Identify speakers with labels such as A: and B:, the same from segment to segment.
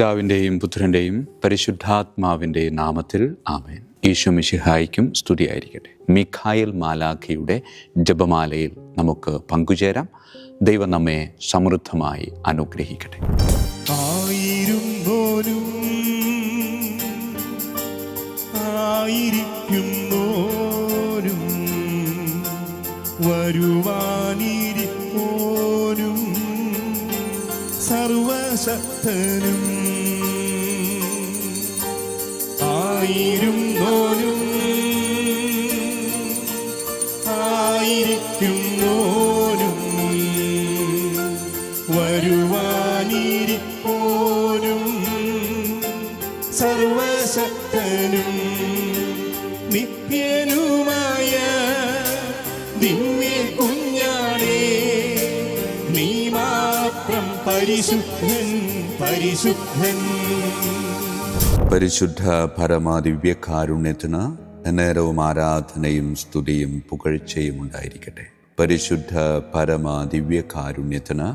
A: പിതാവിൻ്റെയും പുത്രൻ്റെയും പരിശുദ്ധാത്മാവിൻ്റെയും നാമത്തിൽ ആമേൻ. ഈശോ മിശിഹായ്ക്കും സ്തുതിയായിരിക്കട്ടെ. മിഖായേൽ മാലാഖയുടെ ജപമാലയിൽ നമുക്ക് പങ്കുചേരാം. ദൈവം നമ്മെ സമൃദ്ധമായി അനുഗ്രഹിക്കട്ടെ.
B: ആയിരുന്നോനും ആയിരിക്കുന്നോനും വരുവാനിരിപ്പോനും സർവശക്തനും ആയിരുന്നോനും ആയിരിക്കുന്നോനും വരുവാനിരിപ്പോനും സർവശക്തനും നിത്യനുമായ ദിവ്യ കുഞ്ഞാണേ, നീ മാത്രം പരിശുദ്ധൻ പരിശുദ്ധൻ.
C: പരിശുദ്ധ പരമദിവ്യകാരുണ്യത്തിന് നേരവും ആരാധനയും സ്തുതിയും പുകഴ്ചയും ഉണ്ടായിരിക്കട്ടെ. പരിശുദ്ധ പരമദിവ്യകാരുണ്യത്തിന്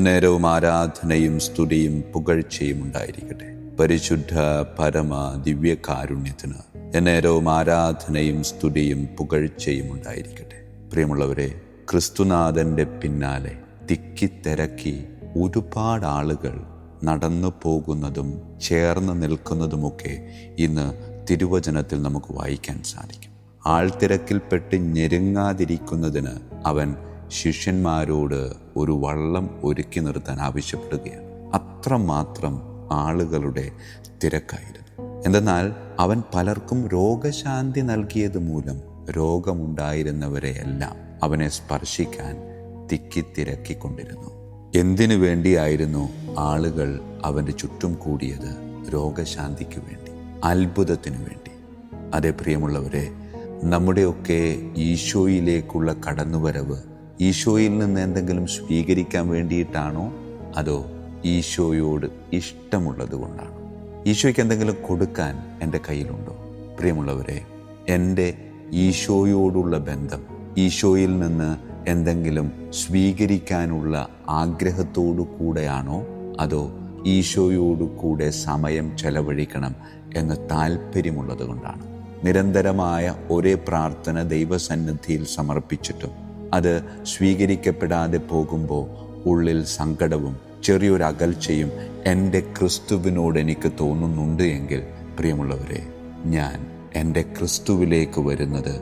C: നേരവും ആരാധനയും സ്തുതിയും പുകഴ്ചയും ഉണ്ടായിരിക്കട്ടെ. പരിശുദ്ധ പരമദിവ്യകാരുണ്യത്തിന് നേരവും ആരാധനയും സ്തുതിയും പുകഴ്ചയും ഉണ്ടായിരിക്കട്ടെ. പ്രിയമുള്ളവരെ, ക്രിസ്തുനാഥൻ്റെ പിന്നാലെ തിക്കിത്തിരക്കി ഒരുപാട് ആളുകൾ നടന്നു പോകുന്നതും ചേർന്ന് നിൽക്കുന്നതുമൊക്കെ ഇന്ന് തിരുവചനത്തിൽ നമുക്ക് വായിക്കാൻ സാധിക്കും. ആൾത്തിരക്കിൽപ്പെട്ട് ഞെരുങ്ങാതിരിക്കുന്നതിന് അവൻ ശിഷ്യന്മാരോട് ഒരു വള്ളം ഒരുക്കി നിർത്താൻ ആവശ്യപ്പെടുകയാണ്. അത്രമാത്രം ആളുകളുടെ തിരക്കായിരുന്നു. എന്തെന്നാൽ അവൻ പലർക്കും രോഗശാന്തി നൽകിയത് മൂലം രോഗമുണ്ടായിരുന്നവരെയെല്ലാം അവനെ സ്പർശിക്കാൻ തിക്കിത്തിരക്കിക്കൊണ്ടിരുന്നു. എന്തിനു വേണ്ടിയായിരുന്നു ആളുകൾ അവൻ്റെ ചുറ്റും കൂടിയത്? രോഗശാന്തിക്ക് വേണ്ടി, അത്ഭുതത്തിനു വേണ്ടി. അതേ പ്രിയമുള്ളവരെ, നമ്മുടെയൊക്കെ ഈശോയിലേക്കുള്ള കടന്നുവരവ് ഈശോയിൽ നിന്ന് എന്തെങ്കിലും സ്വീകരിക്കാൻ വേണ്ടിയിട്ടാണോ, അതോ ഈശോയോട് ഇഷ്ടമുള്ളത് കൊണ്ടാണോ? ഈശോയ്ക്ക് എന്തെങ്കിലും കൊടുക്കാൻ എൻ്റെ കയ്യിലുണ്ടോ? പ്രിയമുള്ളവരെ, എൻ്റെ ഈശോയോടുള്ള ബന്ധം, ഈശോയിൽ നിന്ന് എന്തെങ്കിലും സ്വീകരിക്കാനുള്ള ആഗ്രഹത്തോടു കൂടെയാണോ, അതോ ഈശോയോടു കൂടെ സമയം ചെലവഴിക്കണം എന്ന് താല്പര്യമുള്ളത് കൊണ്ടാണ്? നിരന്തരമായ ഒരേ പ്രാർത്ഥന ദൈവസന്നിധിയിൽ സമർപ്പിച്ചിട്ടും അത് സ്വീകരിക്കപ്പെടാതെ പോകുമ്പോൾ ഉള്ളിൽ സങ്കടവും ചെറിയൊരു അകൽച്ചയും എൻ്റെ ക്രിസ്തുവിനോട് എനിക്ക് തോന്നുന്നുണ്ട് എങ്കിൽ, പ്രിയമുള്ളവരെ, ഞാൻ എൻ്റെ ക്രിസ്തുവിലേക്ക് വരുന്നത്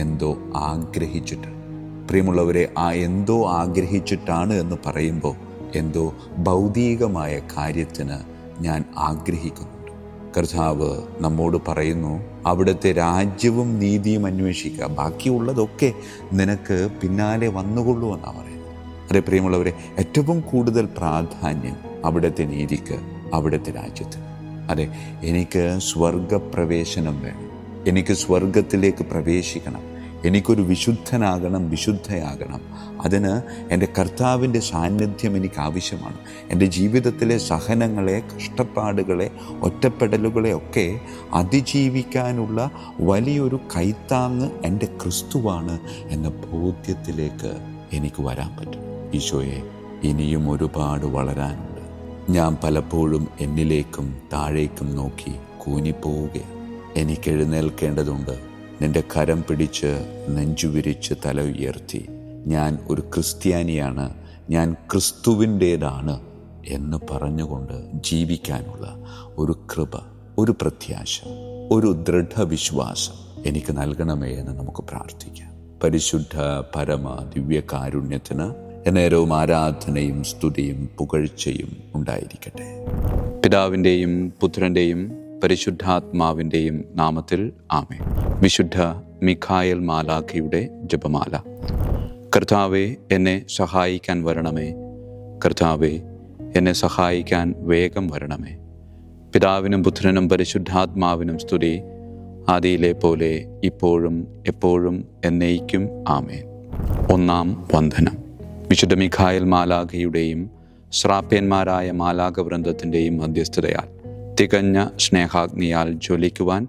C: എന്തോ ആഗ്രഹിച്ചിട്ടാണ്. പ്രിയമുള്ളവരെ, ആ എന്തോ ആഗ്രഹിച്ചിട്ടാണ് എന്ന് പറയുമ്പോൾ എന്തോ ഭൗതികമായ കാര്യത്തിന് ഞാൻ ആഗ്രഹിക്കുന്നുണ്ട്. കർത്താവ് നമ്മോട് പറയുന്നു, അവിടുത്തെ രാജ്യവും നീതിയും അന്വേഷിക്കുക, ബാക്കിയുള്ളതൊക്കെ നിനക്ക് പിന്നാലെ വന്നുകൊള്ളൂ എന്നാണ് പറയുന്നത്. അതെ പ്രിയമുള്ളവരെ, ഏറ്റവും കൂടുതൽ പ്രാധാന്യം അവിടുത്തെ നീതിക്ക്, അവിടുത്തെ രാജ്യത്തിന്. അതെ, എനിക്ക് സ്വർഗപ്രവേശനം വേണം, എനിക്ക് സ്വർഗത്തിലേക്ക് പ്രവേശിക്കണം, എനിക്കൊരു വിശുദ്ധനാകണം, വിശുദ്ധയാകണം. അതിന് എൻ്റെ കർത്താവിൻ്റെ സാന്നിധ്യം എനിക്ക് ആവശ്യമാണ്. എൻ്റെ ജീവിതത്തിലെ സഹനങ്ങളെ, കഷ്ടപ്പാടുകളെ, ഒറ്റപ്പെടലുകളെ ഒക്കെ അതിജീവിക്കാനുള്ള വലിയൊരു കൈത്താങ്ങ് എൻ്റെ ക്രിസ്തുവാണ് എന്ന ബോധ്യത്തിലേക്ക് എനിക്ക് വരാൻ പറ്റും. ഈശോയെ, ഇനിയും ഒരുപാട് വളരാനുണ്ട്. ഞാൻ പലപ്പോഴും എന്നിലേക്കും താഴേക്കും നോക്കി കൂനിപ്പോവുകയാണ്. എനിക്ക് എഴുന്നേൽക്കേണ്ടതുണ്ട്. നിന്റെ കരം പിടിച്ച് നെഞ്ചുവിരിച്ച് തല ഉയർത്തി ഞാൻ ഒരു ക്രിസ്ത്യാനിയാണ്, ഞാൻ ക്രിസ്തുവിൻ്റേതാണ് എന്ന് പറഞ്ഞുകൊണ്ട് ജീവിക്കാനുള്ള ഒരു കൃപ, ഒരു പ്രത്യാശ, ഒരു ദൃഢവിശ്വാസം എനിക്ക് നൽകണമേ എന്ന് നമുക്ക് പ്രാർത്ഥിക്കാം. പരിശുദ്ധ പരമ ദിവ്യകാരുണ്യത്തിന് നേരവും ആരാധനയും സ്തുതിയും പുകഴ്ചയും ഉണ്ടായിരിക്കട്ടെ.
A: പിതാവിൻ്റെയും പുത്രൻ്റെയും പരിശുദ്ധാത്മാവിൻ്റെയും നാമത്തിൽ ആമേൻ. വിശുദ്ധ മിഖായേൽ മാലാഖയുടെ ജപമാല. കർത്താവേ, എന്നെ സഹായിക്കാൻ വരണമേ. കർത്താവേ, എന്നെ സഹായിക്കാൻ വേഗം വരണമേ. പിതാവിനും പുത്രനും പരിശുദ്ധാത്മാവിനും സ്തുതി, ആദിയിലെ പോലെ ഇപ്പോഴും എപ്പോഴും എന്നേക്കും ആമേൻ. ഒന്നാം വന്ദനം. വിശുദ്ധ മിഖായേൽ മാലാഖയുടെയും ശ്രാപ്യന്മാരായ മാലാഖവൃന്ദത്തിൻ്റെയും മധ്യസ്ഥതയാൽ തികഞ്ഞ സ്നേഹാഗ്നിയാൽ ജ്വലിക്കുവാൻ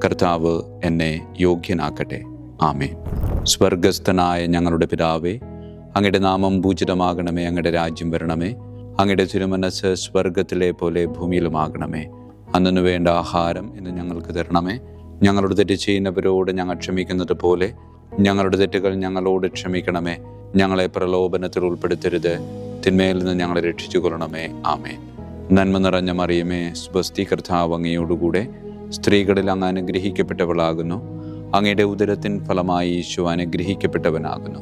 A: കർത്താവ് എന്നെ യോഗ്യനാക്കട്ടെ. ആമേൻ. സ്വർഗസ്ഥനായ ഞങ്ങളുടെ പിതാവേ, അങ്ങയുടെ നാമം പൂജിതമാകണമേ. അങ്ങയുടെ രാജ്യം വരണമേ. അങ്ങയുടെ തിരുമനസ് സ്വർഗത്തിലെ പോലെ ഭൂമിയിലുമാകണമേ. അന്നു വേണ്ട ആഹാരം ഇന്ന് ഞങ്ങൾക്ക് തരണമേ. ഞങ്ങളോട് തെറ്റ് ചെയ്യുന്നവരോട് ഞങ്ങൾ ക്ഷമിക്കുന്നത് പോലെ ഞങ്ങളുടെ തെറ്റുകൾ ഞങ്ങളോട് ക്ഷമിക്കണമേ. ഞങ്ങളെ പ്രലോഭനത്തിൽ ഉൾപ്പെടുത്തരുത്, തിന്മയിൽ നിന്ന് ഞങ്ങളെ രക്ഷിച്ചു കൊള്ളണമേ. ആമേൻ. നന്മ നിറഞ്ഞ മറിയമേ, സ്വസ്തി, കർത്താവ് അങ്ങയോടുകൂടെ സ്ത്രീകളിൽ അങ്ങ് അനുഗ്രഹിക്കപ്പെട്ടവളാകുന്നു. അങ്ങയുടെ ഉദരത്തിൻ ഫലമായി ഈശോ അനുഗ്രഹിക്കപ്പെട്ടവനാകുന്നു.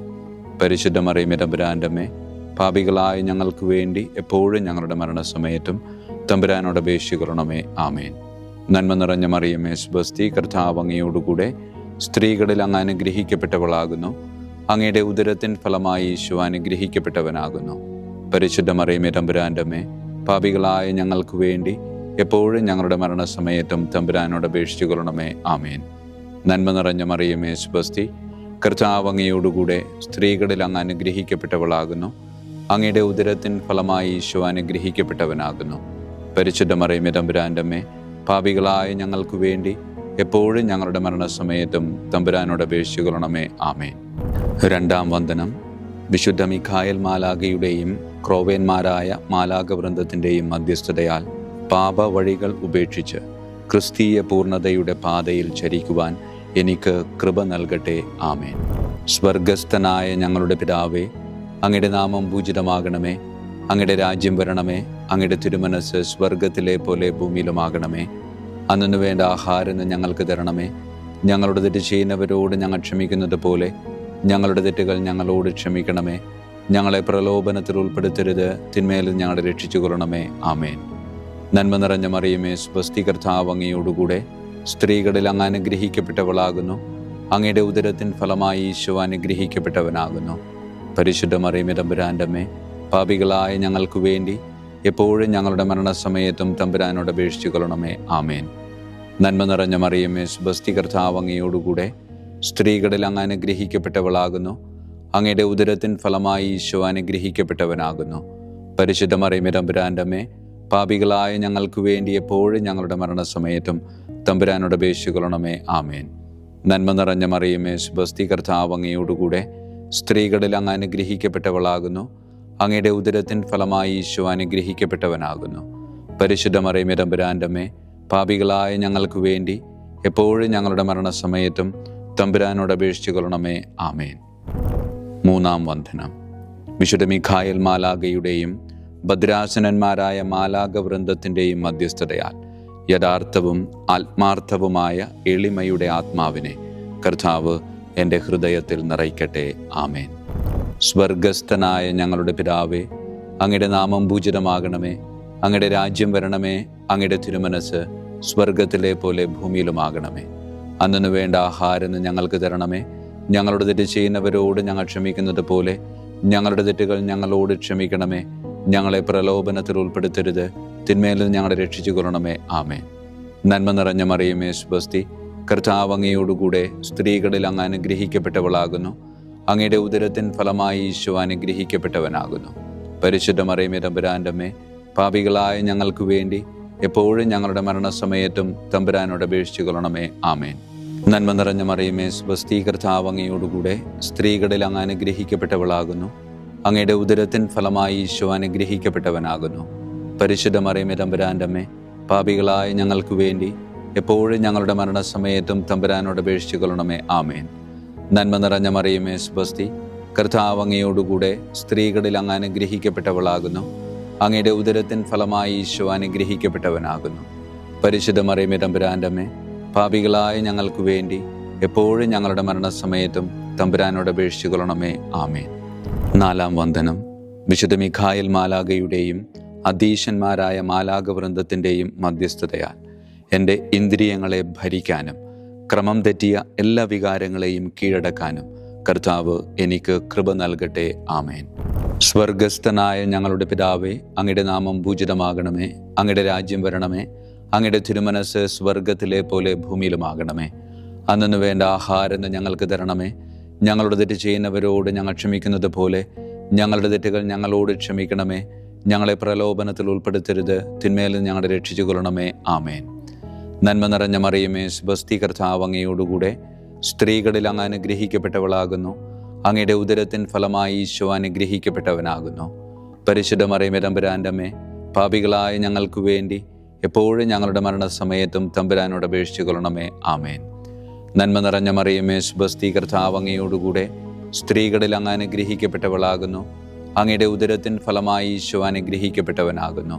A: പരിശുദ്ധ മറിയമേ, തമ്പുരാൻ്റെ അമ്മേ, പാപികളായ ഞങ്ങൾക്ക് വേണ്ടി എപ്പോഴും ഞങ്ങളുടെ മരണസമയത്തും തമ്പുരാനോട് അപേക്ഷിക്കണമേ. ആമേൻ. നന്മ നിറഞ്ഞ മറിയമേ, സ്വസ്തി, കർത്താവ് അങ്ങയോടുകൂടെ സ്ത്രീകളിൽ അങ്ങ് അനുഗ്രഹിക്കപ്പെട്ടവളാകുന്നു. അങ്ങയുടെ ഉദരത്തിൻ ഫലമായി ഈശോ അനുഗ്രഹിക്കപ്പെട്ടവനാകുന്നു. പരിശുദ്ധ മറിയമേ, തമ്പുരാൻ്റെ അമ്മേ, പാപികളായ ഞങ്ങൾക്ക് വേണ്ടി എപ്പോഴും ഞങ്ങളുടെ മരണസമയത്തും തമ്പുരാനോട് അപേക്ഷിച്ചുകൊള്ളണമേ. ആമേൻ. നന്മ നിറഞ്ഞ മറിയമേ, സ്വസ്തി, കർത്താവ് അങ്ങയോടുകൂടെ സ്ത്രീകളിൽ അങ്ങ് അനുഗ്രഹിക്കപ്പെട്ടവളാകുന്നു. അങ്ങയുടെ ഉദരത്തിൻ ഫലമായി ഈശോ അനുഗ്രഹിക്കപ്പെട്ടവനാകുന്നു. പരിശുദ്ധ മറിയമേ, തമ്പുരാൻ്റെ അമ്മേ, പാപികളായ ഞങ്ങൾക്ക് വേണ്ടി എപ്പോഴും ഞങ്ങളുടെ മരണസമയത്തും തമ്പുരാനോട് അപേക്ഷിച്ചുകൊള്ളണമേ. ആമേൻ. രണ്ടാം വന്ദനം. വിശുദ്ധ മിഖായേൽ മാലാഖയുടെയും ക്രോവേന്മാരായ മാലാഖവൃന്ദത്തിൻ്റെയും മധ്യസ്ഥതയാൽ പാപ വഴികൾ ഉപേക്ഷിച്ച് ക്രിസ്തീയ പൂർണ്ണതയുടെ പാതയിൽ ചരിക്കുവാൻ എനിക്ക് കൃപ നൽകട്ടെ. ആമേൻ. സ്വർഗസ്ഥനായ ഞങ്ങളുടെ പിതാവേ, അങ്ങയുടെ നാമം പൂജിതമാകണമേ. അങ്ങയുടെ രാജ്യം വരണമേ. അങ്ങയുടെ തിരുമനസ് സ്വർഗത്തിലെ പോലെ ഭൂമിയിലുമാകണമേ. അന്നു വേണ്ട ആഹാരം ഞങ്ങൾക്ക് തരണമേ. ഞങ്ങളുടെ തെറ്റ് ചെയ്യുന്നവരോട് ഞങ്ങൾ ക്ഷമിക്കുന്നത് പോലെ ഞങ്ങളുടെ തെറ്റുകൾ ഞങ്ങളോട് ക്ഷമിക്കണമേ. ഞങ്ങളെ പ്രലോഭനത്തിൽ ഉൾപ്പെടുത്തരുത്, തിന്മയിൽ ഞങ്ങളെ രക്ഷിച്ചു കൊള്ളണമേ. ആമേൻ. നന്മ നിറഞ്ഞ മറിയമേ, സ്വസ്തി, കർത്താവ് അങ്ങയോടുകൂടെ സ്ത്രീകളിൽ അങ്ങ് അനുഗ്രഹിക്കപ്പെട്ടവളാകുന്നു. അങ്ങയുടെ ഉദരത്തിൻ ഫലമായി ഈശോ അനുഗ്രഹിക്കപ്പെട്ടവനാകുന്നു. പരിശുദ്ധ മറിയമേ, തമ്പുരാൻ്റെ അമ്മേ, പാപികളായ ഞങ്ങൾക്ക് വേണ്ടി എപ്പോഴും ഞങ്ങളുടെ മരണസമയത്തും തമ്പുരാനോട് അപേക്ഷിച്ചു കൊള്ളണമേ. ആമേൻ. നന്മ നിറഞ്ഞ മറിയമേ, സ്വസ്തി, കർത്താവ് അങ്ങയോടുകൂടെ സ്ത്രീകളിൽ അങ്ങ് അനുഗ്രഹിക്കപ്പെട്ടവളാകുന്നു. അങ്ങയുടെ ഉദരത്തിൻ ഫലമായി ഈശോ അനുഗ്രഹിക്കപ്പെട്ടവനാകുന്നു. പരിശുദ്ധ മറിയമേ, തമ്പുരാൻ്റെ അമ്മേ, പാപികളായ ഞങ്ങൾക്ക് വേണ്ടി എപ്പോഴും ഞങ്ങളുടെ മരണസമയത്തും തമ്പുരാനോട് അപേക്ഷിച്ചു കൊള്ളണമേ. ആമേൻ. നന്മ നിറഞ്ഞ മറിയമേ, സ്വസ്തി, കർത്താവ് അങ്ങയോടുകൂടെ സ്ത്രീകളിൽ അങ്ങ് അനുഗ്രഹിക്കപ്പെട്ടവളാകുന്നു. അങ്ങയുടെ ഉദരത്തിൻ ഫലമായി ഈശോ അനുഗ്രഹിക്കപ്പെട്ടവനാകുന്നു. പരിശുദ്ധ മറിയമേ, തമ്പുരാൻ്റെ അമ്മേ, പാപികളായ ഞങ്ങൾക്ക് വേണ്ടി എപ്പോഴും ഞങ്ങളുടെ മരണസമയത്തും തമ്പുരാനോട് അപേക്ഷിച്ചു കൊള്ളണമേ. ആമേൻ. മൂന്നാം വന്ദനം. വിശുദ്ധ മിഖായേൽ മാലാഖയുടെയും ഭദ്രാസനന്മാരായ മാലാഖവൃന്ദത്തിൻ്റെയും മധ്യസ്ഥതയാൽ യഥാർത്ഥവും ആത്മാർത്ഥവുമായ എളിമയുടെ ആത്മാവിനെ കർത്താവ് എൻ്റെ ഹൃദയത്തിൽ നിറയ്ക്കട്ടെ. ആമേൻ. സ്വർഗസ്ഥനായ ഞങ്ങളുടെ പിതാവേ, അങ്ങയുടെ നാമം പൂജിതമാകണമേ. അങ്ങയുടെ രാജ്യം വരണമേ. അങ്ങയുടെ തിരുമനസ് സ്വർഗത്തിലെ പോലെ ഭൂമിയിലുമാകണമേ. അന്നു വേണ്ട ആഹാരം ഞങ്ങൾക്ക് തരണമേ. ഞങ്ങളുടെ തെറ്റ് ചെയ്യുന്നവരോട് ഞങ്ങൾ ക്ഷമിക്കുന്നത് പോലെ ഞങ്ങളുടെ തെറ്റുകൾ ഞങ്ങളോട് ക്ഷമിക്കണമേ. ഞങ്ങളെ പ്രലോഭനത്തിൽ ഉൾപ്പെടുത്തരുത്, തിന്മയിൽ ഞങ്ങളെ രക്ഷിച്ചു കൊള്ളണമേ. ആമേൻ. നന്മ നിറഞ്ഞ മറിയമേ, സ്വസ്തി, കർത്താവ് അങ്ങയോടുകൂടെ സ്ത്രീകളിൽ അങ്ങ് അനുഗ്രഹിക്കപ്പെട്ടവളാകുന്നു. അങ്ങയുടെ ഉദരത്തിൻ ഫലമായി ഈശോ അനുഗ്രഹിക്കപ്പെട്ടവനാകുന്നു. പരിശുദ്ധ മറിയമേ, തമ്പുരാൻ്റെ അമ്മേ, പാപികളായ ഞങ്ങൾക്ക് വേണ്ടി എപ്പോഴും ഞങ്ങളുടെ മരണസമയത്തും തമ്പുരാനോട് അപേക്ഷിച്ചു കൊള്ളണമേ. ആമേൻ. നന്മ നിറഞ്ഞ മറിയമേ, സ്വസ്തി, കർത്താവ് അങ്ങയോടുകൂടെ സ്ത്രീകളിൽ അങ്ങ് അനുഗ്രഹിക്കപ്പെട്ടവളാകുന്നു. അങ്ങയുടെ ഉദരത്തിൻ ഫലമായി ഈശോ അനുഗ്രഹിക്കപ്പെട്ടവനാകുന്നു. പരിശുദ്ധ മറിയമേ, തമ്പുരാൻ്റെ അമ്മേ, പാപികളായ ഞങ്ങൾക്ക് വേണ്ടി എപ്പോഴും ഞങ്ങളുടെ മരണസമയത്തും തമ്പുരാനോട് അപേക്ഷിച്ചു കൊള്ളണമേ. ആമേൻ. നന്മ നിറഞ്ഞ മറിയമേ, സ്വസ്തി, കർത്താവ് അങ്ങയോടുകൂടെ സ്ത്രീകളിൽ അങ്ങ് അനുഗ്രഹിക്കപ്പെട്ടവളാകുന്നു. അങ്ങയുടെ ഉദരത്തിൻ ഫലമായി ഈശോ അനുഗ്രഹിക്കപ്പെട്ടവനാകുന്നു. പരിശുദ്ധ മറിയമേ, തമ്പുരാൻ്റെ അമ്മേ, പാപികളായ ഞങ്ങൾക്ക് വേണ്ടി എപ്പോഴും ഞങ്ങളുടെ മരണസമയത്തും തമ്പുരാനോട് അപേക്ഷിച്ചു കൊള്ളണമേ. ആമേൻ. നാലാം വന്ദനം. വിശുദ്ധ മിഖായേൽ മാലാഖയുടെയും അധീശന്മാരായ മാലാഖവൃന്ദത്തിൻ്റെയും മധ്യസ്ഥതയാൽ എൻ്റെ ഇന്ദ്രിയങ്ങളെ ഭരിക്കാനും ക്രമം തെറ്റിയ എല്ലാ വികാരങ്ങളെയും കീഴടക്കാനും കർത്താവ് എനിക്ക് കൃപ നൽകട്ടെ. ആമേൻ. സ്വർഗസ്ഥനായ ഞങ്ങളുടെ പിതാവേ, അങ്ങയുടെ നാമം പൂജിതമാകണമേ. അങ്ങയുടെ രാജ്യം വരണമേ. അങ്ങയുടെ തിരുമനസ് സ്വർഗത്തിലെ പോലെ ഭൂമിയിലുമാകണമേ. അന്നു വേണ്ട ആഹാരം ഞങ്ങൾക്ക് തരണമേ. ഞങ്ങളുടെ തെറ്റ് ചെയ്യുന്നവരോട് ഞങ്ങൾ ക്ഷമിക്കുന്നത് പോലെ ഞങ്ങളുടെ തെറ്റുകൾ ഞങ്ങളോട് ക്ഷമിക്കണമേ. ഞങ്ങളെ പ്രലോഭനത്തിൽ ഉൾപ്പെടുത്തരുത്, തിന്മയിൽ ഞങ്ങളെ രക്ഷിച്ചു കൊള്ളണമേ. ആമേൻ. നന്മ നിറഞ്ഞ മറിയമേ, സ്വസ്തി, കർത്താവ് അങ്ങയോടുകൂടെ സ്ത്രീകളിൽ അങ്ങ് അനുഗ്രഹിക്കപ്പെട്ടവളാകുന്നു. അങ്ങയുടെ ഉദരത്തിൻ ഫലമായി ഈശോ അനുഗ്രഹിക്കപ്പെട്ടവനാകുന്നു. പരിശുദ്ധ മറിയമേ തമ്പുരാൻ്റെ അമ്മേ, പാപികളായ ഞങ്ങൾക്ക് വേണ്ടി എപ്പോഴും ഞങ്ങളുടെ മരണസമയത്തും തമ്പുരാനോട് അപേക്ഷിച്ചു കൊള്ളണമേ. ആമേൻ. നന്മ നിറഞ്ഞ മറിയമേ, സുബസ്തി, കർത്താവ് അങ്ങയോടുകൂടെ സ്ത്രീകളിൽ അങ്ങ് അനുഗ്രഹിക്കപ്പെട്ടവളാകുന്നു. അങ്ങയുടെ ഉദരത്തിൻ ഫലമായി ഈശോ അനുഗ്രഹിക്കപ്പെട്ടവനാകുന്നു.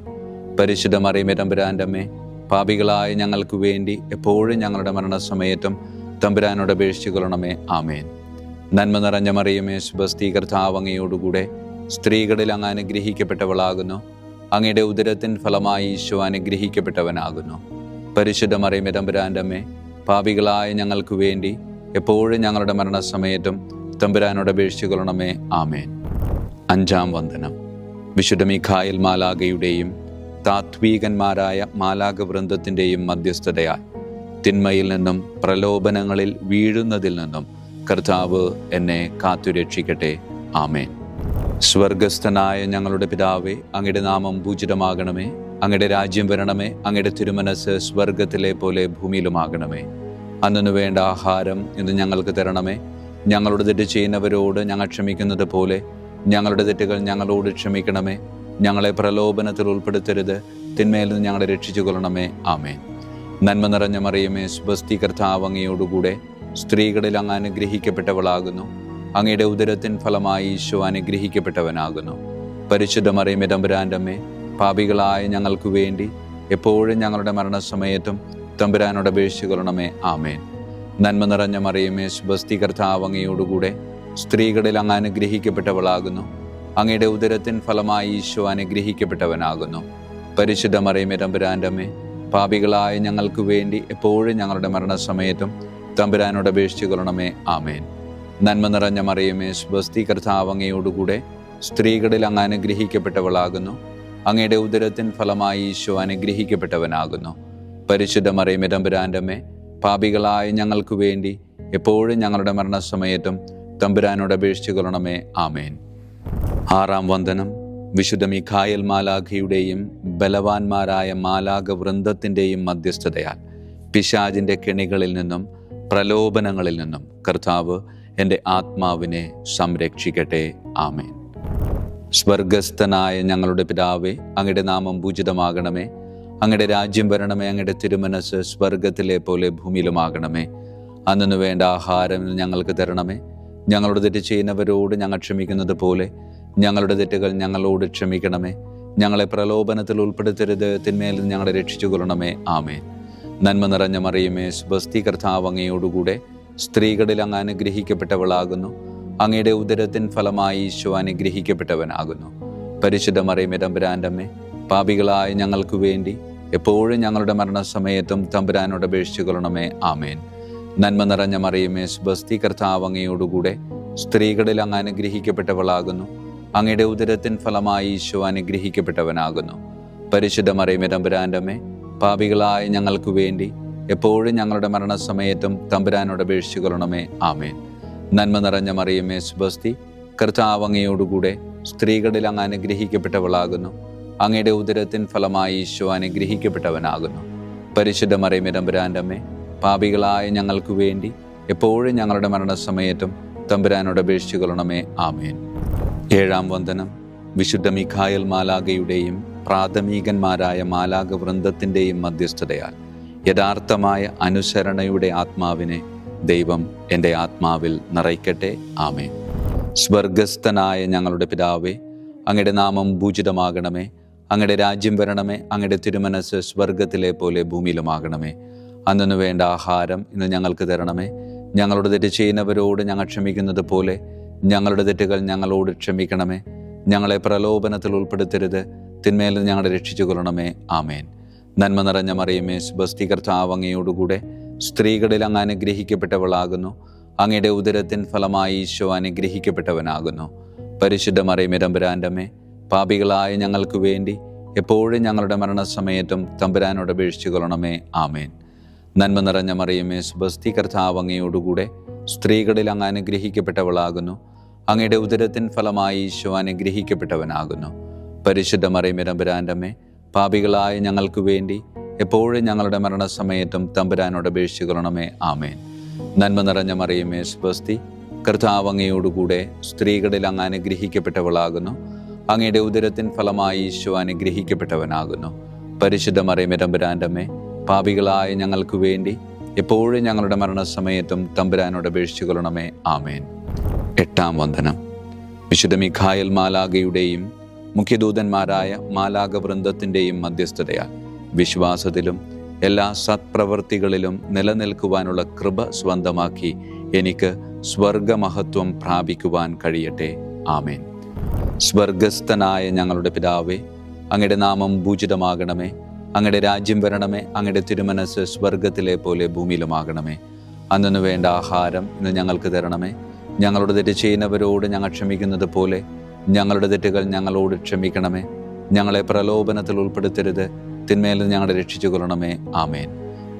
A: പരിശുദ്ധ മറിയമേ തമ്പുരാൻ്റെ അമ്മേ, പാപികളായ ഞങ്ങൾക്ക് വേണ്ടി എപ്പോഴും ഞങ്ങളുടെ മരണസമയത്തും തമ്പുരാനോട് അപേക്ഷിച്ചു കൊള്ളണമേ. ആമേൻ. നന്മ നിറഞ്ഞ മറിയമേ, സുബസ്തി, കർത്താവ് അങ്ങയോടുകൂടെ സ്ത്രീകളിൽ അങ്ങ് അനുഗ്രഹിക്കപ്പെട്ടവളാകുന്നു. അങ്ങയുടെ ഉദരത്തിൻ ഫലമായി ഈശോ അനുഗ്രഹിക്കപ്പെട്ടവനാകുന്നു. പരിശുദ്ധ മറിയമേ തമ്പുരാൻ്റെ അമ്മേ, പാപികളായ ഞങ്ങൾക്ക് വേണ്ടി എപ്പോഴും ഞങ്ങളുടെ മരണസമയത്തും തമ്പുരാനോട് അപേക്ഷിച്ചു കൊള്ളണമേ. ആമേൻ. അഞ്ചാം വന്ദനം. വിശുദ്ധ മീഖായേൽ മാലാഖയുടെയും താത്വീകന്മാരായ മാലാഖ വൃന്ദത്തിൻ്റെയും മധ്യസ്ഥതയാൽ തിന്മയിൽ നിന്നും പ്രലോഭനങ്ങളിൽ വീഴുന്നതിൽ നിന്നും കർത്താവ് എന്നെ കാത്തുരക്ഷിക്കട്ടെ. ആമേൻ. സ്വർഗസ്ഥനായ ഞങ്ങളുടെ പിതാവേ, അങ്ങയുടെ നാമം പൂജിതമാകണമേ. അങ്ങയുടെ രാജ്യം വരണമേ. അങ്ങയുടെ തിരുമനസ് സ്വർഗത്തിലെ പോലെ ഭൂമിയിലുമാകണമേ. അന്നു വേണ്ട ആഹാരം ഇന്ന് ഞങ്ങൾക്ക് തരണമേ. ഞങ്ങളോട് തെറ്റ് ചെയ്യുന്നവരോട് ഞങ്ങൾ ക്ഷമിക്കുന്നത് പോലെ ഞങ്ങളുടെ തെറ്റുകൾ ഞങ്ങളോട് ക്ഷമിക്കണമേ. ഞങ്ങളെ പ്രലോഭനത്തിൽ ഉൾപ്പെടുത്തരുത്, തിന്മയിൽ നിന്ന് ഞങ്ങളെ രക്ഷിച്ചു കൊള്ളണമേ. ആമേൻ. നന്മ നിറഞ്ഞ മറിയമേ, സുബസ്തി, കർത്താവ് അങ്ങയോടുകൂടെ സ്ത്രീകളിൽ അങ്ങ് അനുഗ്രഹിക്കപ്പെട്ടവളാകുന്നു. അങ്ങയുടെ ഉദരത്തിൻ ഫലമായി ഈശോ അനുഗ്രഹിക്കപ്പെട്ടവനാകുന്നു. പരിശുദ്ധ മറിയമേ തമ്പുരാൻ്റെ അമ്മേ, പാപികളായ ഞങ്ങൾക്ക് വേണ്ടി എപ്പോഴും ഞങ്ങളുടെ മരണസമയത്തും തമ്പുരാനോട് അപേക്ഷിച്ചു കൊള്ളണമേ. ആമേൻ. നന്മ നിറഞ്ഞ മറിയമേ, സുബസ്തി, കർത്താവ് അങ്ങയോടുകൂടെ സ്ത്രീകളിൽ അങ്ങ് അനുഗ്രഹിക്കപ്പെട്ടവളാകുന്നു. അങ്ങയുടെ ഉദരത്തിൻ ഫലമായി ഈശോ അനുഗ്രഹിക്കപ്പെട്ടവനാകുന്നു. പരിശുദ്ധ മറിയമേ തമ്പുരാൻ്റെ അമ്മേ, പാപികളായ ഞങ്ങൾക്ക് വേണ്ടി എപ്പോഴും ഞങ്ങളുടെ മരണസമയത്തും തമ്പുരാനോട് അപേക്ഷിച്ചു കൊള്ളണമേ. ആമേൻ. നന്മ നിറഞ്ഞ മറിയമേ, സുബസ്തി, കർത്താവ് അങ്ങയോടുകൂടെ സ്ത്രീകളിൽ അങ്ങ് അനുഗ്രഹിക്കപ്പെട്ടവളാകുന്നു. അങ്ങയുടെ ഉദരത്തിൻ ഫലമായി ഈശോ അനുഗ്രഹിക്കപ്പെട്ടവനാകുന്നു. പരിശുദ്ധ മറിയമേ തമ്പുരാൻ്റെ അമ്മേ, പാപികളായ ഞങ്ങൾക്ക് വേണ്ടി എപ്പോഴും ഞങ്ങളുടെ മരണസമയത്തും തമ്പുരാനോട് അപേക്ഷിച്ചു കൊള്ളണമേ. ആമേൻ. ആറാം വന്ദനം. വിശുദ്ധ മീഖായേൽ മാലാഖയുടെയും ബലവാന്മാരായ മാലാഖ വൃന്ദത്തിൻ്റെയും മധ്യസ്ഥതയാൽ പിശാചിൻ്റെ കെണികളിൽ നിന്നും പ്രലോഭനങ്ങളിൽ നിന്നും കർത്താവ് എൻ്റെ ആത്മാവിനെ സംരക്ഷിക്കട്ടെ. ആമേൻ. സ്വർഗസ്ഥനായ ഞങ്ങളുടെ പിതാവേ, അങ്ങയുടെ നാമം പൂജിതമാകണമേ. അങ്ങയുടെ രാജ്യം വരണമേ. അങ്ങയുടെ തിരുമനസ് സ്വർഗത്തിലെ പോലെ ഭൂമിയിലുമാകണമേ. അന്നു വേണ്ട ആഹാരം ഞങ്ങൾക്ക് തരണമേ. ഞങ്ങളോട് തെറ്റ് ചെയ്യുന്നവരോട് ഞങ്ങൾ ക്ഷമിക്കുന്നത് പോലെ ഞങ്ങളുടെ തെറ്റുകൾ ഞങ്ങളോട് ക്ഷമിക്കണമേ. ഞങ്ങളെ പ്രലോഭനത്തിൽ ഉൾപ്പെടുത്തരുത്, തിന്മയിൽ നിന്ന് ഞങ്ങളെ രക്ഷിച്ചു കൊള്ളണമേ. ആമേൻ. നന്മ നിറഞ്ഞ മറിയമേ, സുബസ്തി, കർത്താവ് അങ്ങയോടുകൂടെ സ്ത്രീകളിൽ അങ്ങ് അനുഗ്രഹിക്കപ്പെട്ടവളാകുന്നു. അങ്ങയുടെ ഉദരത്തിൻ ഫലമായി ഈശോ അനുഗ്രഹിക്കപ്പെട്ടവനാകുന്നു. പരിശുദ്ധ മറിയമേ തമ്പുരാൻ്റെ അമ്മേ, പാപികളായ ഞങ്ങൾക്ക് വേണ്ടി എപ്പോഴും ഞങ്ങളുടെ മരണസമയത്തും തമ്പുരാനോട് അപേക്ഷിച്ചു കൊള്ളണമേ. ആമേൻ. നന്മ നിറഞ്ഞ മറിയമേ, സുബസ്തി, കർത്താവ് അങ്ങയോടുകൂടെ സ്ത്രീകളിൽ അങ്ങ് അനുഗ്രഹിക്കപ്പെട്ടവളാകുന്നു. അങ്ങയുടെ ഉദരത്തിൻ ഫലമായി ഈശോ അനുഗ്രഹിക്കപ്പെട്ടവനാകുന്നു. പരിശുദ്ധ മറിയമേ തമ്പുരാൻ്റെ അമ്മേ, പാപികളായ ഞങ്ങൾക്ക് വേണ്ടി എപ്പോഴും ഞങ്ങളുടെ മരണസമയത്തും തമ്പുരാനോട് അപേക്ഷിച്ചു കൊള്ളണമേ. ആമേൻ. നന്മ നിറഞ്ഞ മറിയമേ, സുബസ്തി, കർത്താവ് അങ്ങയോടുകൂടെ സ്ത്രീകളിൽ അങ്ങ് അനുഗ്രഹിക്കപ്പെട്ടവളാകുന്നു. അങ്ങയുടെ ഉദരത്തിൻ ഫലമായി ഈശോ അനുഗ്രഹിക്കപ്പെട്ടവനാകുന്നു. പരിശുദ്ധ മറിയമേ തമ്പുരാൻ്റെ അമ്മേ, പാപികളായ ഞങ്ങൾക്ക് വേണ്ടി എപ്പോഴും ഞങ്ങളുടെ മരണസമയത്തും തമ്പുരാനോട് അപേക്ഷിച്ചു കൊള്ളണമേ. ആമേൻ. ഏഴാം വന്ദനം. വിശുദ്ധ മീഖായേൽ മാലാഖയുടെയും പ്രാഥമികന്മാരായ മാലാഖ വൃന്ദത്തിൻ്റെയും മധ്യസ്ഥതയാൽ യഥാർത്ഥമായ അനുസരണയുടെ ആത്മാവിനെ ദൈവം എൻ്റെ ആത്മാവിൽ നിറയ്ക്കട്ടെ. ആമേൻ. സ്വർഗസ്ഥനായ ഞങ്ങളുടെ പിതാവേ, അങ്ങയുടെ നാമം പൂജിതമാകണമേ. അങ്ങയുടെ രാജ്യം വരണമേ. അങ്ങയുടെ തിരുമനസ് സ്വർഗത്തിലെ പോലെ ഭൂമിയിലുമാകണമേ. അന്നു വേണ്ട ആഹാരം ഇന്ന് ഞങ്ങൾക്ക് തരണമേ. ഞങ്ങളോട് തെറ്റ് ചെയ്യുന്നവരോട് ഞങ്ങൾ ക്ഷമിക്കുന്നത് പോലെ ഞങ്ങളുടെ തെറ്റുകൾ ഞങ്ങളോട് ക്ഷമിക്കണമേ. ഞങ്ങളെ പ്രലോഭനത്തിൽ ഉൾപ്പെടുത്തരുത്, തിന്മയിൽ നിന്ന് ഞങ്ങളെ രക്ഷിച്ചു കൊള്ളണമേ. ആമേൻ. നന്മ നിറഞ്ഞ മറിയമേ, സുബസ്തി, കർത്താവ് അങ്ങയോടുകൂടെ സ്ത്രീകളിൽ അങ്ങ് അനുഗ്രഹിക്കപ്പെട്ടവളാകുന്നു. അങ്ങയുടെ ഉദരത്തിൻ ഫലമായി ഈശോ അനുഗ്രഹിക്കപ്പെട്ടവനാകുന്നു. പരിശുദ്ധ മറിയമേ തമ്പുരാൻ്റെ അമ്മേ, പാപികളായ ഞങ്ങൾക്ക് വേണ്ടി എപ്പോഴും ഞങ്ങളുടെ മരണസമയത്തും തമ്പുരാനോട് അപേക്ഷിച്ചു കൊള്ളണമേ. ആമേൻ. നന്മ നിറഞ്ഞ മറിയമേ, സുബസ്തി, കർത്താവ് അങ്ങയോടുകൂടെ സ്ത്രീകളിൽ അങ്ങ് അനുഗ്രഹിക്കപ്പെട്ടവളാകുന്നു. അങ്ങയുടെ ഉദരത്തിൻ ഫലമായി ഈശോ അനുഗ്രഹിക്കപ്പെട്ടവനാകുന്നു. പരിശുദ്ധ മറിയമേ തമ്പുരാൻ്റെ അമ്മേ, പാപികളായ ഞങ്ങൾക്ക് വേണ്ടി എപ്പോഴും ഞങ്ങളുടെ മരണസമയത്തും തമ്പുരാനോട് അപേക്ഷിച്ചു കൊള്ളണമേ. ആമേൻ. നന്മ നിറഞ്ഞ മറിയമേ, സുബസ്തി, കർത്താവ് അങ്ങയോടുകൂടെ സ്ത്രീകളിൽ അങ്ങ് അനുഗ്രഹിക്കപ്പെട്ടവളാകുന്നു. അങ്ങയുടെ ഉദരത്തിൻ ഫലമായി ഈശോ അനുഗ്രഹിക്കപ്പെട്ടവനാകുന്നു. പരിശുദ്ധ മറിയമേ തമ്പുരാന്റെ അമ്മേ, പാപികളായ ഞങ്ങൾക്ക് വേണ്ടി എപ്പോഴും ഞങ്ങളുടെ മരണസമയത്തും തമ്പുരാനോട് അപേക്ഷിച്ചു കൊള്ളണമേ. ആമേൻ. 8-ാം വന്ദനം. വിശുദ്ധ മിഖായേൽ മാലാഖയുടെയും മുഖ്യദൂതന്മാരായ മാലാഖ വൃന്ദത്തിൻ്റെയും മധ്യസ്ഥതയാൽ വിശ്വാസത്തിലും എല്ലാ സത്പ്രവൃത്തികളിലും നിലനിൽക്കുവാനുള്ള കൃപ സ്വന്തമാക്കി എനിക്ക് സ്വർഗമഹത്വം പ്രാപിക്കുവാൻ കഴിയട്ടെ. ആമേൻ. സ്വർഗസ്ഥനായ ഞങ്ങളുടെ പിതാവേ, അങ്ങയുടെ നാമം പൂജിതമാകണമേ. അങ്ങയുടെ രാജ്യം വരണമേ. അങ്ങയുടെ തിരുമനസ് സ്വർഗത്തിലെ പോലെ ഭൂമിയിലുമാകണമേ. അന്നു വേണ്ട ആഹാരം ഇന്ന് ഞങ്ങൾക്ക് തരണമേ. ഞങ്ങളോട് തെറ്റ് ചെയ്യുന്നവരോട് ഞങ്ങൾ ക്ഷമിക്കുന്നത് പോലെ ഞങ്ങളുടെ തെറ്റുകൾ ഞങ്ങളോട് ക്ഷമിക്കണമേ. ഞങ്ങളെ പ്രലോഭനത്തിൽ ഉൾപ്പെടുത്തരുത്, തിന്മയിൽ നിന്ന് ഞങ്ങളെ രക്ഷിച്ചു കൊള്ളണമേ. ആമേൻ.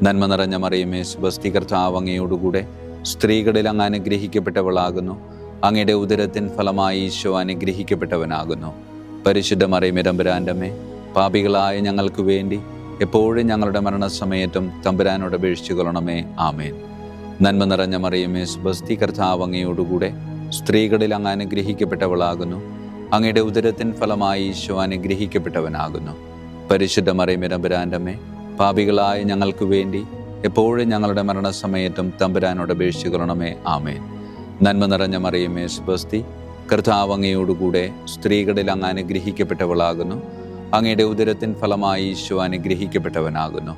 A: നന്മ നിറഞ്ഞ മറിയമേ, സ്വസ്തി, കർത്താവ് അങ്ങയോടുകൂടെ സ്ത്രീകളിൽ അങ്ങ് അനുഗ്രഹിക്കപ്പെട്ടവളാകുന്നു. അങ്ങയുടെ ഉദരത്തിൻ ഫലമായി ഈശോ അനുഗ്രഹിക്കപ്പെട്ടവനാകുന്നു. പരിശുദ്ധ മറിയമേ തമ്പുരാന്റെ അമ്മേ, പാപികളായ ഞങ്ങൾക്ക് വേണ്ടി എപ്പോഴും ഞങ്ങളുടെ മരണസമയത്തും തമ്പുരാനോട് അപേക്ഷിച്ചു കൊള്ളണമേ. ആമേൻ. നന്മ നിറഞ്ഞ മറിയമേ, സ്വസ്തി, കർത്താവ് അങ്ങയോടുകൂടെ സ്ത്രീകളിൽ അങ്ങ് അനുഗ്രഹിക്കപ്പെട്ടവളാകുന്നു. അങ്ങയുടെ ഉദരത്തിൻ ഫലമായി ഈശോ അനുഗ്രഹിക്കപ്പെട്ടവനാകുന്നു. പരിശുദ്ധ മറിയമേ തമ്പുരാന്റെ അമ്മേ, പാപികളായ ഞങ്ങൾക്ക് വേണ്ടി എപ്പോഴും ഞങ്ങളുടെ മരണസമയത്തും തമ്പുരാനോട് അപേക്ഷിച്ചു കൊള്ളണമേ. ആമേൻ. നന്മ നിറഞ്ഞ മറിയമേ, സ്വസ്തി, കർത്താവ് അങ്ങയോടുകൂടെ സ്ത്രീകളിൽ അങ്ങ് അനുഗ്രഹിക്കപ്പെട്ടവളാകുന്നു. അങ്ങയുടെ ഉദരത്തിൻ ഫലമായി ഈശോ അനുഗ്രഹിക്കപ്പെട്ടവനാകുന്നു.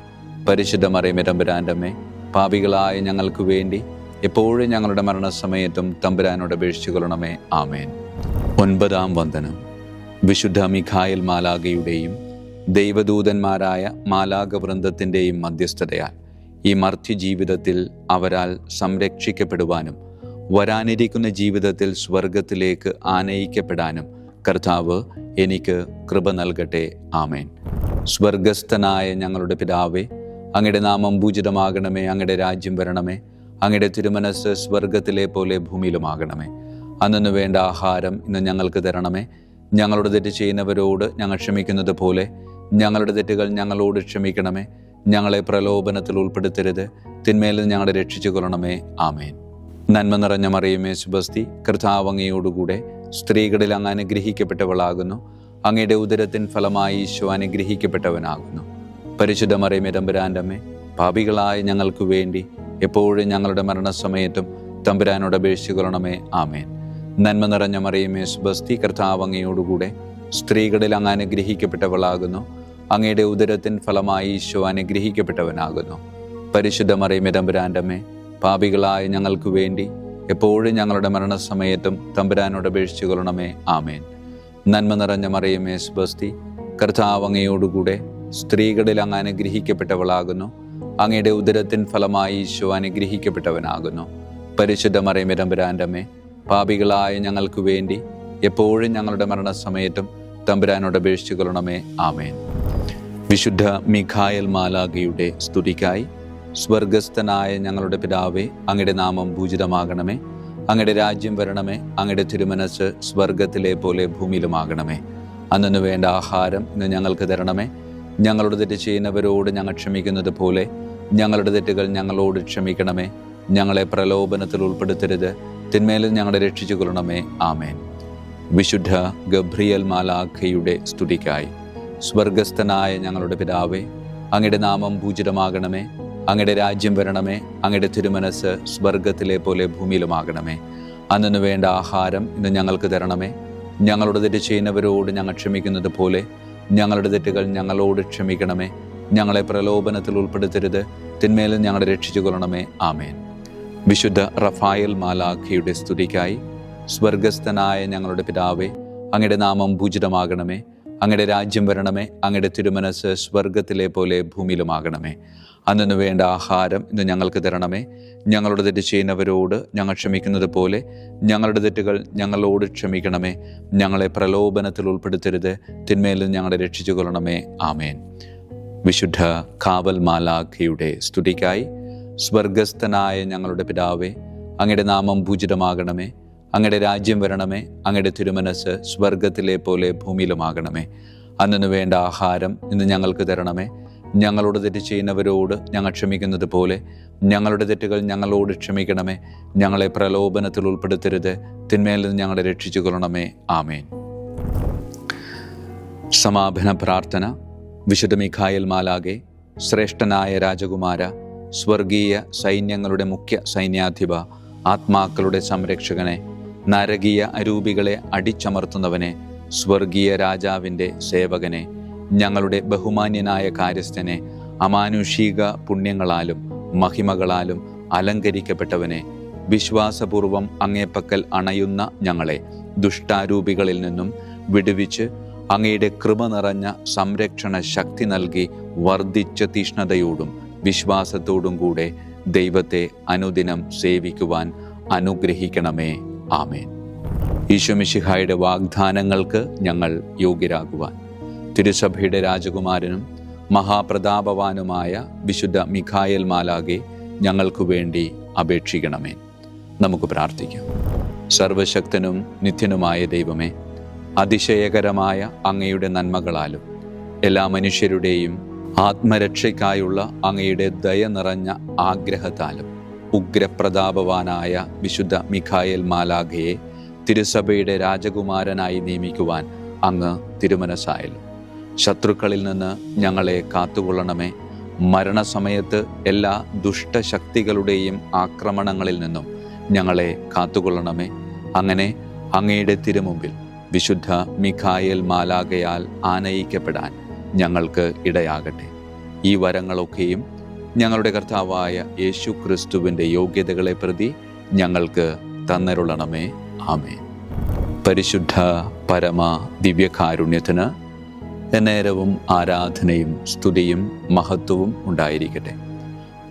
A: പരിശുദ്ധ മറിയമേ തമ്പുരാന്റെ അമ്മേ, പാപികളായ ഞങ്ങൾക്ക് വേണ്ടി എപ്പോഴും ഞങ്ങളുടെ മരണസമയത്തും തമ്പുരാനോട് അപേക്ഷിച്ചു കൊള്ളണമേ. ആമേൻ. 9-ാം വന്ദനം. വിശുദ്ധ മിഖായേൽ മാലാഖയുടെയും ദൈവദൂതന്മാരായ മാലാഖ വൃന്ദത്തിൻ്റെയും മധ്യസ്ഥതയാൽ ഈ മർത്യ ജീവിതത്തിൽ അവരാൽ സംരക്ഷിക്കപ്പെടുവാനും വരാനിരിക്കുന്ന ജീവിതത്തിൽ സ്വർഗത്തിലേക്ക് ആനയിക്കപ്പെടാനും കർത്താവ് എനിക്ക് കൃപ നൽകട്ടെ. ആമേൻ. സ്വർഗസ്ഥനായ ഞങ്ങളുടെ പിതാവേ, അങ്ങയുടെ നാമം പൂജിതമാകണമേ. അങ്ങയുടെ രാജ്യം വരണമേ. അങ്ങയുടെ തിരുമനസ് സ്വർഗത്തിലെ പോലെ ഭൂമിയിലുമാകണമേ. അന്നു വേണ്ട ആഹാരം ഇന്ന് ഞങ്ങൾക്ക് തരണമേ. ഞങ്ങളോട് തെറ്റ് ചെയ്യുന്നവരോട് ഞങ്ങൾ ക്ഷമിക്കുന്നത് പോലെ ഞങ്ങളുടെ തെറ്റുകൾ ഞങ്ങളോട് ക്ഷമിക്കണമേ. ഞങ്ങളെ പ്രലോഭനത്തിൽ ഉൾപ്പെടുത്തരുത്, തിന്മയിൽ നിന്ന് ഞങ്ങളെ രക്ഷിച്ചു കൊള്ളണമേ. ആമേൻ. നന്മ നിറഞ്ഞ മറിയമേ, സ്വസ്തി, കർത്താവ് അങ്ങയോടുകൂടെ സ്ത്രീകളിൽ അങ്ങ് അനുഗ്രഹിക്കപ്പെട്ടവളാകുന്നു. അങ്ങയുടെ ഉദരത്തിൻ ഫലമായി ഈശോ അനുഗ്രഹിക്കപ്പെട്ടവനാകുന്നു. പരിശുദ്ധ മറിയമേ തമ്പുരാന്റെ അമ്മേ, പാപികളായ ഞങ്ങൾക്ക് വേണ്ടി എപ്പോഴും ഞങ്ങളുടെ മരണസമയത്തും തമ്പുരാനോട് അപേക്ഷിച്ചു കൊള്ളണമേ. ആമേൻ. നന്മ നിറഞ്ഞ മറിയമേ, സ്വസ്തി, കർത്താവ് അങ്ങയോടുകൂടെ സ്ത്രീകളിൽ അങ്ങ് അനുഗ്രഹിക്കപ്പെട്ടവളാകുന്നു. അങ്ങയുടെ ഉദരത്തിൻ ഫലമായി ഈശോ അനുഗ്രഹിക്കപ്പെട്ടവനാകുന്നു. പരിശുദ്ധ മറിയമേ തമ്പുരാന്റെ അമ്മേ, പാപികളായ ഞങ്ങൾക്ക് വേണ്ടി എപ്പോഴും ഞങ്ങളുടെ മരണസമയത്തും തമ്പുരാനോട് അപേക്ഷിച്ചു കൊള്ളണമേ. ആമേൻ. നന്മ നിറഞ്ഞ മറിയമേ, സ്വസ്തി, കർത്താവ് അങ്ങയോടുകൂടെ സ്ത്രീകളിൽ അങ്ങ് അനുഗ്രഹിക്കപ്പെട്ടവളാകുന്നു. അങ്ങയുടെ ഉദരത്തിൻ ഫലമായി ഈശോ അനുഗ്രഹിക്കപ്പെട്ടവനാകുന്നു. പരിശുദ്ധ മറിയമേ തമ്പുരാന്റെ അമ്മേ, പാപികളായ ഞങ്ങൾക്ക് വേണ്ടി എപ്പോഴും ഞങ്ങളുടെ മരണസമയത്തും തമ്പുരാനോട് അപേക്ഷിച്ചു കൊള്ളണമേ. ആമേൻ. വിശുദ്ധ മിഖായേൽ മാലാഖയുടെ സ്തുതിക്കായി സ്വർഗസ്ഥനായ ഞങ്ങളുടെ പിതാവേ, അങ്ങയുടെ നാമം പൂജിതമാകണമേ. അങ്ങയുടെ രാജ്യം വരണമേ. അങ്ങയുടെ തിരുമനസ് സ്വർഗത്തിലെ പോലെ ഭൂമിയിലുമാകണമേ. അന്നു വേണ്ട ആഹാരം ഇന്ന് ഞങ്ങൾക്ക് തരണമേ. ഞങ്ങളോട് തെറ്റ് ചെയ്യുന്നവരോട് ഞങ്ങൾ ക്ഷമിക്കുന്നത് പോലെ ഞങ്ങളുടെ തെറ്റുകൾ ഞങ്ങളോട് ക്ഷമിക്കണമേ. ഞങ്ങളെ പ്രലോഭനത്തിൽ ഉൾപ്പെടുത്തരുത്, തിന്മയിൽ ഞങ്ങളെ രക്ഷിച്ചു കൊള്ളണമേ. ആമേൻ. വിശുദ്ധ ഗബ്രിയേൽ മാലാഖയുടെ സ്തുതിക്കായി സ്വർഗസ്ഥനായ ഞങ്ങളുടെ പിതാവേ, അങ്ങയുടെ നാമം പൂജിതമാകണമേ. അങ്ങയുടെ രാജ്യം വരണമേ. അങ്ങയുടെ തിരുമനസ് സ്വർഗത്തിലെ പോലെ ഭൂമിയിലുമാകണമേ. അന്നു വേണ്ട ആഹാരം ഇന്ന് ഞങ്ങൾക്ക് തരണമേ. ഞങ്ങളോട് തെറ്റ് ചെയ്യുന്നവരോട് ഞങ്ങൾ ക്ഷമിക്കുന്നത് പോലെ ഞങ്ങളുടെ തെറ്റുകൾ ഞങ്ങളോട് ക്ഷമിക്കണമേ. ഞങ്ങളെ പ്രലോഭനത്തിൽ ഉൾപ്പെടുത്തരുത്, തിന്മയിൽ ഞങ്ങളെ രക്ഷിച്ചു കൊള്ളണമേ. ആമേൻ. വിശുദ്ധ റഫായേൽ മാലാഖയുടെ സ്തുതിക്കായി സ്വർഗസ്ഥനായ ഞങ്ങളുടെ പിതാവേ, അങ്ങയുടെ നാമം പൂജിതമാകണമേ. അങ്ങയുടെ രാജ്യം വരണമേ. അങ്ങയുടെ തിരുമനസ് സ്വർഗത്തിലെ പോലെ ഭൂമിയിലുമാകണമേ. അന്നു വേണ്ട ആഹാരം ഇന്ന് ഞങ്ങൾക്ക് തരണമേ. ഞങ്ങളോട് തെറ്റ് ചെയ്യുന്നവരോട് ഞങ്ങൾ ക്ഷമിക്കുന്നത് പോലെ ഞങ്ങളുടെ തെറ്റുകൾ ഞങ്ങളോട് ക്ഷമിക്കണമേ. ഞങ്ങളെ പ്രലോഭനത്തിൽ ഉൾപ്പെടുത്തരുത്, തിന്മയിൽ നിന്ന് ഞങ്ങളെ രക്ഷിച്ചു കൊള്ളണമേ. ആമേൻ. വിശുദ്ധ കാവൽ മാലാഖയുടെ സ്തുതിക്കായി സ്വർഗസ്ഥനായ ഞങ്ങളുടെ പിതാവേ, അങ്ങയുടെ നാമം പൂജിതമാകണമേ. അങ്ങയുടെ രാജ്യം വരണമേ. അങ്ങയുടെ തിരുമനസ് സ്വർഗത്തിലെ പോലെ ഭൂമിയിലുമാകണമേ. അന്നു വേണ്ട ആഹാരം ഇന്ന് ഞങ്ങൾക്ക് തരണമേ. ഞങ്ങളോട് തെറ്റ് ചെയ്യുന്നവരോട് ഞങ്ങൾ ക്ഷമിക്കുന്നത് പോലെ ഞങ്ങളുടെ തെറ്റുകൾ ഞങ്ങളോട് ക്ഷമിക്കണമേ. ഞങ്ങളെ പ്രലോഭനത്തിൽ ഉൾപ്പെടുത്തരുത്, തിന്മയിൽ നിന്ന് ഞങ്ങളെ രക്ഷിച്ചു കൊള്ളണമേ. ആമേൻ. സമാപന പ്രാർത്ഥന. വിശുദ്ധ മിഖായേൽ മാലാകെ, ശ്രേഷ്ഠനായ രാജകുമാര, സ്വർഗീയ സൈന്യങ്ങളുടെ മുഖ്യ സൈന്യാധിപ, ആത്മാക്കളുടെ സംരക്ഷകനെ, നരകീയ അരൂപികളെ അടിച്ചമർത്തുന്നവനെ, സ്വർഗീയ രാജാവിൻ്റെ സേവകനെ, ഞങ്ങളുടെ ബഹുമാന്യനായ കാര്യസ്ഥനെ, അമാനുഷിക പുണ്യങ്ങളാലും മഹിമകളാലും അലങ്കരിക്കപ്പെട്ടവനെ, വിശ്വാസപൂർവം അങ്ങേപ്പക്കൽ അണയുന്ന ഞങ്ങളെ ദുഷ്ടാരൂപികളിൽ നിന്നും വിടുവിച്ച് അങ്ങയുടെ കൃപ നിറഞ്ഞ സംരക്ഷണ ശക്തി നൽകി വർദ്ധിച്ച തീഷ്ണതയോടും വിശ്വാസത്തോടും കൂടെ ദൈവത്തെ അനുദിനം സേവിക്കുവാൻ അനുഗ്രഹിക്കണമേ. ആമേൻ. ഈശോ മിശിഹായുടെ വാഗ്ദാനങ്ങൾക്ക് ഞങ്ങൾ യോഗ്യരാകുവാൻ തിരുസഭയുടെ രാജകുമാരനും മഹാപ്രതാപവാനുമായ വിശുദ്ധ മിഖായേൽ മാലാകെ ഞങ്ങൾക്കു വേണ്ടി അപേക്ഷിക്കണമേ. നമുക്ക് പ്രാർത്ഥിക്കാം. സർവശക്തനും നിത്യനുമായ ദൈവമേ, അതിശയകരമായ അങ്ങയുടെ നന്മകളാലും എല്ലാ മനുഷ്യരുടെയും ആത്മരക്ഷയ്ക്കായുള്ള അങ്ങയുടെ ദയ നിറഞ്ഞ ആഗ്രഹത്താലും ഉഗ്രപ്രതാപവാനായ വിശുദ്ധ മിഖായേൽ മാലാഖയെ തിരുസഭയുടെ രാജകുമാരനായി നിയമിക്കുവാൻ അങ്ങ് തിരുമനസ്സായല്ലോ. ശത്രുക്കളിൽ നിന്ന് ഞങ്ങളെ കാത്തുകൊള്ളണമേ. മരണസമയത്ത് എല്ലാ ദുഷ്ടശക്തികളുടെയും ആക്രമണങ്ങളിൽ നിന്നും ഞങ്ങളെ കാത്തുകൊള്ളണമേ. അങ്ങനെ അങ്ങയുടെ തിരുമുമ്പിൽ വിശുദ്ധ മിഖായേൽ മാലാഖയാൽ ആനയിക്കപ്പെടാൻ ഞങ്ങൾക്ക് ഇടയാകട്ടെ. ഈ വരങ്ങളൊക്കെയും ഞങ്ങളുടെ കർത്താവായ യേശു ക്രിസ്തുവിൻ്റെ യോഗ്യതകളെ പ്രതി ഞങ്ങൾക്ക് തന്നരുളണമേ. ആമേൻ. പരിശുദ്ധ പരമ ദിവ്യകാരുണ്യത്തിന് എന്നേരവും ആരാധനയും സ്തുതിയും മഹത്വവും ഉണ്ടായിരിക്കട്ടെ.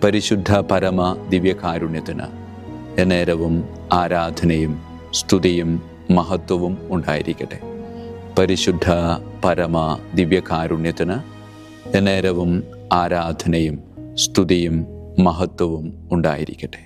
A: പരിശുദ്ധ പരമ ദിവ്യകാരുണ്യത്തിന് എന്നേരവും ആരാധനയും സ്തുതിയും മഹത്വവും ഉണ്ടായിരിക്കട്ടെ. പരിശുദ്ധ പരമ ദിവ്യകാരുണ്യത്തിന് എന്നേരവും ആരാധനയും സ്തുതിയും മഹത്വവും ഉണ്ടായിരിക്കട്ടെ.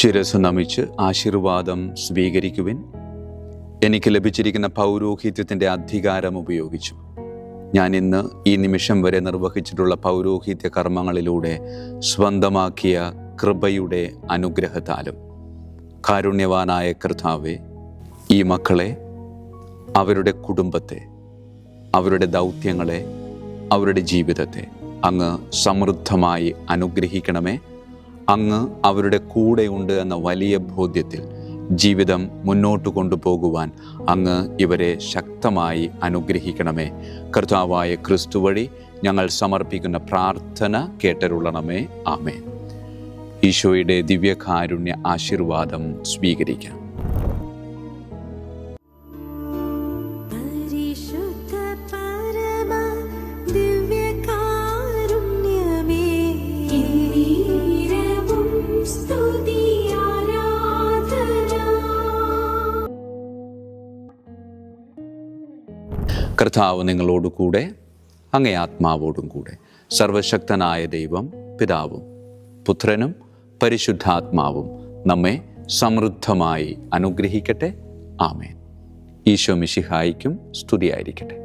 A: ശിരസ് നമിച്ച് ആശീർവാദം സ്വീകരിക്കുവിൻ. എനിക്ക് ലഭിച്ചിരിക്കുന്ന പൗരോഹിത്യത്തിൻ്റെ അധികാരം ഉപയോഗിച്ചു ഞാൻ ഇന്ന് ഈ നിമിഷം വരെ നിർവഹിച്ചിട്ടുള്ള പൗരോഹിത്യ കർമ്മങ്ങളിലൂടെ സ്വന്തമാക്കിയ കൃപയുടെ അനുഗ്രഹത്താലും കാരുണ്യവാനായ കർത്താവേ, ഈ മക്കളെ, അവരുടെ കുടുംബത്തെ, അവരുടെ ദൗത്യങ്ങളെ, അവരുടെ ജീവിതത്തെ അങ്ങ് സമൃദ്ധമായി അനുഗ്രഹിക്കണമേ. അങ്ങ് അവരുടെ കൂടെയുണ്ട് എന്ന വലിയ ബോധ്യത്തിൽ ജീവിതം മുന്നോട്ട് കൊണ്ടുപോകുവാൻ അങ്ങ് ഇവരെ ശക്തമായി അനുഗ്രഹിക്കണമേ. കർത്താവായ ക്രിസ്തു വഴി ഞങ്ങൾ സമർപ്പിക്കുന്ന പ്രാർത്ഥന കേട്ടരുളണമേ. ആമേൻ. ഈശോയുടെ ദിവ്യകാരുണ്യ ആശീർവാദം സ്വീകരിക്കാം. കർത്താവ് നിങ്ങളോടുകൂടെ, അങ്ങേ ആത്മാവോടും കൂടെ. സർവശക്തനായ ദൈവം പിതാവും പുത്രനും പരിശുദ്ധാത്മാവും നമ്മെ സമൃദ്ധമായി അനുഗ്രഹിക്കട്ടെ. ആമേൻ. ഈശോ മിശിഹായിക്കും സ്തുതിയായിരിക്കട്ടെ.